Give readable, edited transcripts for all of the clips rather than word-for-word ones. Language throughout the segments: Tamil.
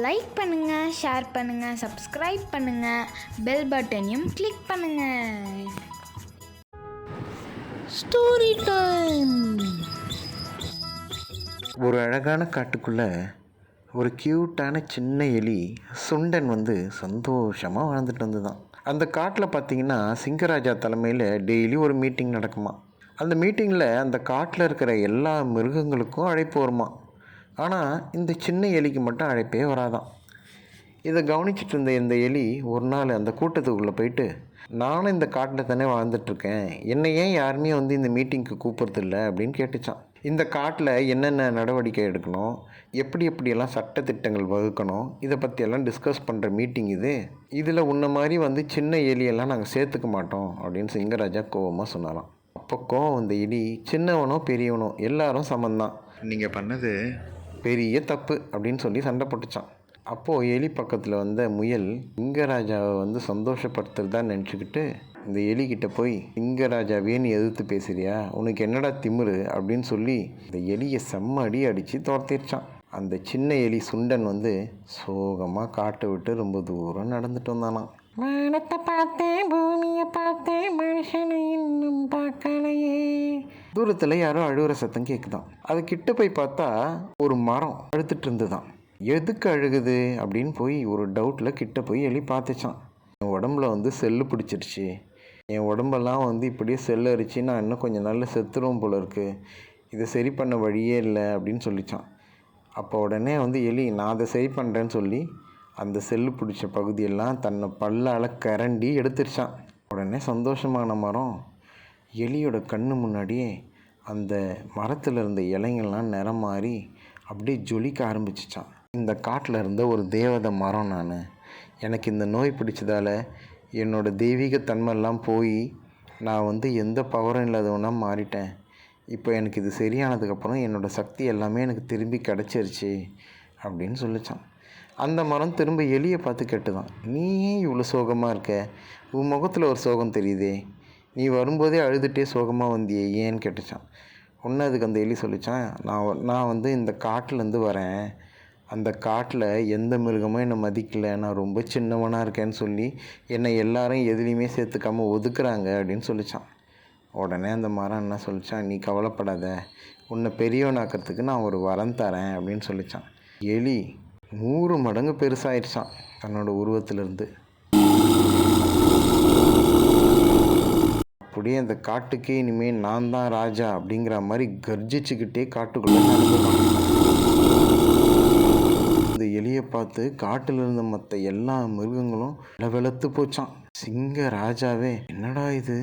லைக் பண்ணுங்கள், ஷேர் பண்ணுங்கள், சப்ஸ்கிரைப் பண்ணுங்கள், பெல் பட்டனையும் கிளிக் பண்ணுங்கள். Story time. ஒரு அழகான காட்டுக்குள்ளே ஒரு க்யூட்டான சின்ன எலி சுண்டன் சந்தோஷமாக வாழ்ந்துட்டு வந்துதான். அந்த காட்டில் பார்த்திங்கன்னா சிங்கராஜா தலைமையில் டெய்லி ஒரு மீட்டிங் நடக்குமா. அந்த மீட்டிங்கில் அந்த காட்டில் இருக்கிற எல்லா மிருகங்களுக்கும் அழைப்பு வருமா. ஆனால் இந்த சின்ன எலிக்கு மட்டும் அழைப்பே வராதான். இதை கவனிச்சிட்டு இருந்த இந்த எலி ஒரு நாள் அந்த கூட்டத்துக்குள்ளே போயிட்டு, நானும் இந்த காட்டில் தானே வாழ்ந்துட்டுருக்கேன், என்னை ஏன் யாருமே இந்த மீட்டிங்க்கு கூப்பிட்றதில்ல அப்படின்னு கேட்டுச்சான். இந்த காட்டில் என்னென்ன நடவடிக்கை எடுக்கணும், எப்படியெல்லாம் சட்டத்திட்டங்கள் வகுக்கணும், இதை பற்றியெல்லாம் டிஸ்கஸ் பண்ணுற மீட்டிங் இது. இதில் உன்ன மாதிரி சின்ன எலியெல்லாம் நாங்கள் சேர்த்துக்க மாட்டோம் அப்படின்னு சிங்கராஜா கோவமாக சொன்னாராம். அப்போ கோவம் வந்த எலி, சின்னவனோ பெரியவனோ எல்லாரும் சமந்தான், நீங்கள் பண்ணது பெரிய தப்பு அப்படின்னு சொல்லி சண்டை போட்டுச்சான். அப்போது எலி பக்கத்தில் வந்த முயல் சிங்கராஜாவை சந்தோஷப்படுத்துறதா நினச்சிக்கிட்டு இந்த எலிக்கிட்ட போய், சிங்கராஜாவே நீ எதிர்த்து பேசுறியா, உனக்கு என்னடா திமிரு அப்படின்னு சொல்லி இந்த எலியை செம்ம அடி அடித்து துரத்திடுச்சான். அந்த சின்ன எலி சுண்டன் சோகமாக காட்டை விட்டு ரொம்ப தூரம் நடந்துட்டு வந்தானாம். வானத்தை பார்த்தேன், பூமியை பார்த்தேன், மனுஷனை இன்னும் பார்க்கலையே. தூரத்தில் யாரோ அழுகிற சத்தம் கேட்குதான். அது கிட்ட போய் பார்த்தா ஒரு மரம் அழுத்துட்டு இருந்துதான். எதுக்கு அழுகுது அப்படின்னு போய் ஒரு டவுட்டில் கிட்ட போய் எலி பார்த்துச்சான். என் உடம்புல செல்லு பிடிச்சிருச்சு, என் உடம்பெல்லாம் இப்படியே செல்லு அரிச்சு நான் இன்னும் கொஞ்சம் நாளில் செத்துருவோம் போல இருக்குது, இதை சரி பண்ண வழியே இல்லை அப்படின்னு சொல்லிச்சான். அப்போ உடனே எலி, நான் அதை சரி பண்ணுறேன்னு சொல்லி அந்த செல்லு பிடிச்ச பகுதியெல்லாம் தன்னை பல்லால் கரண்டி எடுத்துருச்சான். உடனே சந்தோஷமான மரம் எலியோட கண்ணு முன்னாடியே அந்த மரத்தில் இருந்த இலைங்கள்லாம் நிறம் மாறி அப்படியே ஜொலிக்க ஆரம்பிச்சிச்சான். இந்த காட்டில் இருந்த ஒரு தேவதை மரம் நான். எனக்கு இந்த நோய் பிடிச்சதால் என்னோடய தெய்வீக தன்மையெல்லாம் போய் நான் எந்த பவரும் இல்லாதவனாக மாறிட்டேன். இப்போ எனக்கு இது சரியானதுக்கப்புறம் என்னோடய சக்தி எல்லாமே எனக்கு திரும்பி கிடச்சிருச்சு அப்படின்னு சொல்லிச்சான். அந்த மரம் திரும்ப எலியை பார்த்து கேட்டுதான், நீ ஏன் இவ்வளோ சோகமாக இருக்க, உன் முகத்தில் ஒரு சோகம் தெரியுதே, நீ வரும்போதே அழுதுகிட்டே சோகமாக வந்தியே ஏன்னு கேட்டுச்சான். ஒன்று அதுக்கு அந்த எலி சொல்லிச்சான், நான் இந்த காட்டிலேருந்து வரேன், அந்த காட்டில் எந்த மிருகமும் என்னை மதிக்கலை, நான் ரொம்ப சின்னவனாக இருக்கேன்னு சொல்லி என்னை எல்லாரும் எதுலேயுமே சேர்த்துக்காமல் ஒதுக்குறாங்க அப்படின்னு சொல்லிச்சான். உடனே அந்த மரம் என்ன சொல்லிச்சான், நீ கவலைப்படாத, உன்னை பெரியவனாக்கிறதுக்கு நான் ஒரு வரம் தரேன் அப்படின்னு சொல்லிச்சான். எலி 100 மடங்கு பெருசாகிடுச்சான் தன்னோட உருவத்திலிருந்து. அப்படியே அந்த காட்டுக்கே இனிமேல் நான் தான் ராஜா அப்படிங்கிற மாதிரி கர்ஜிச்சுக்கிட்டே காட்டுக்குள்ளே நடந்துதான். இந்த எலியை பார்த்து காட்டில் இருந்த மற்ற எல்லா மிருகங்களும் வெளுத்து போச்சான். சிங்க ராஜாவே, என்னடா இது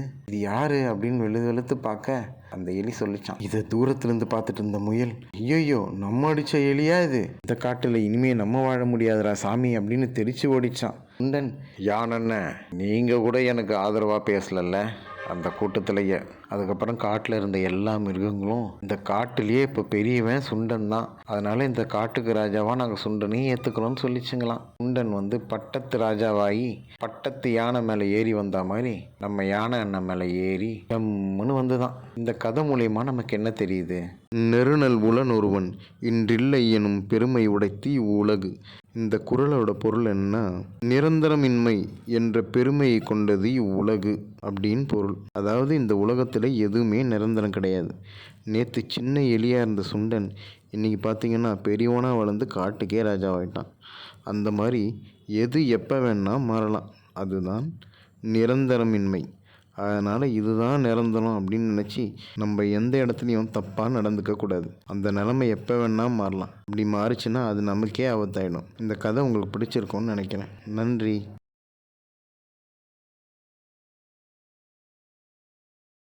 யாரு அப்படின்னு வெளுத்து பார்க்க அந்த எலி சொல்லிச்சான். இதை தூரத்துலேருந்து பார்த்துட்டு இருந்த முயல், ஐயோ நம்ம அடித்த எலியா இது, இந்த காட்டில் இனிமே நம்ம வாழ முடியாதுடா சாமி அப்படின்னு தெரிச்சு ஓடிச்சான். சுண்டன், யானண்ண நீங்கள் கூட எனக்கு ஆதரவாக பேசலல்ல அந்த கூட்டத்திலேயே. அதுக்கப்புறம் காட்டில் இருந்த எல்லா மிருகங்களும், இந்த காட்டிலேயே இப்போ பெரியவன் சுண்டன் தான், அதனால் இந்த காட்டுக்கு ராஜாவாக நாங்கள் சுண்டனையும் ஏற்றுக்கிறோம்னு சொல்லிச்சுங்களாம். சுண்டன் பட்டத்து ராஜாவாகி பட்டத்து யானை மேலே ஏறி வந்த மாதிரி நம்ம யானை அண்ணன் மேலே ஏறி டம்முன்னு வந்துதான். இந்த கதை மூலயமா நமக்கு என்ன தெரியுது, நெருநல் உளன் ஒருவன் இன்றில்லை எனும் பெருமை உடைத்தி உலகு. இந்த குறளோட பொருள் என்னன்னா, நிரந்தரமின்மை என்ற பெருமையை கொண்டது இவ்வுலகு அப்படின்னு பொருள். அதாவது இந்த உலகத்தில் எதுவுமே நிரந்தரம் கிடையாது. நேற்று சின்ன எலியாக இருந்த சுண்டன் இன்றைக்கி பார்த்திங்கன்னா பெரியவனாக வளர்ந்து காட்டுக்கே ராஜாவாயிட்டான். அந்த மாதிரி எது எப்போ வேணால் மாறலாம், அதுதான் நிரந்தரமின்மை. அதனால் இதுதான் நிரந்தரம் அப்படின்னு நினச்சி நம்ம எந்த இடத்துலையும் தப்பாக நடந்துக்கக்கூடாது. அந்த நிலைமை எப்போ வேணால் மாறலாம். அப்படி மாறிச்சுன்னா அது நமக்கே ஆபத்தாயிடும். இந்த கதை உங்களுக்கு பிடிச்சிருக்கும்னு நினைக்கிறேன். நன்றி.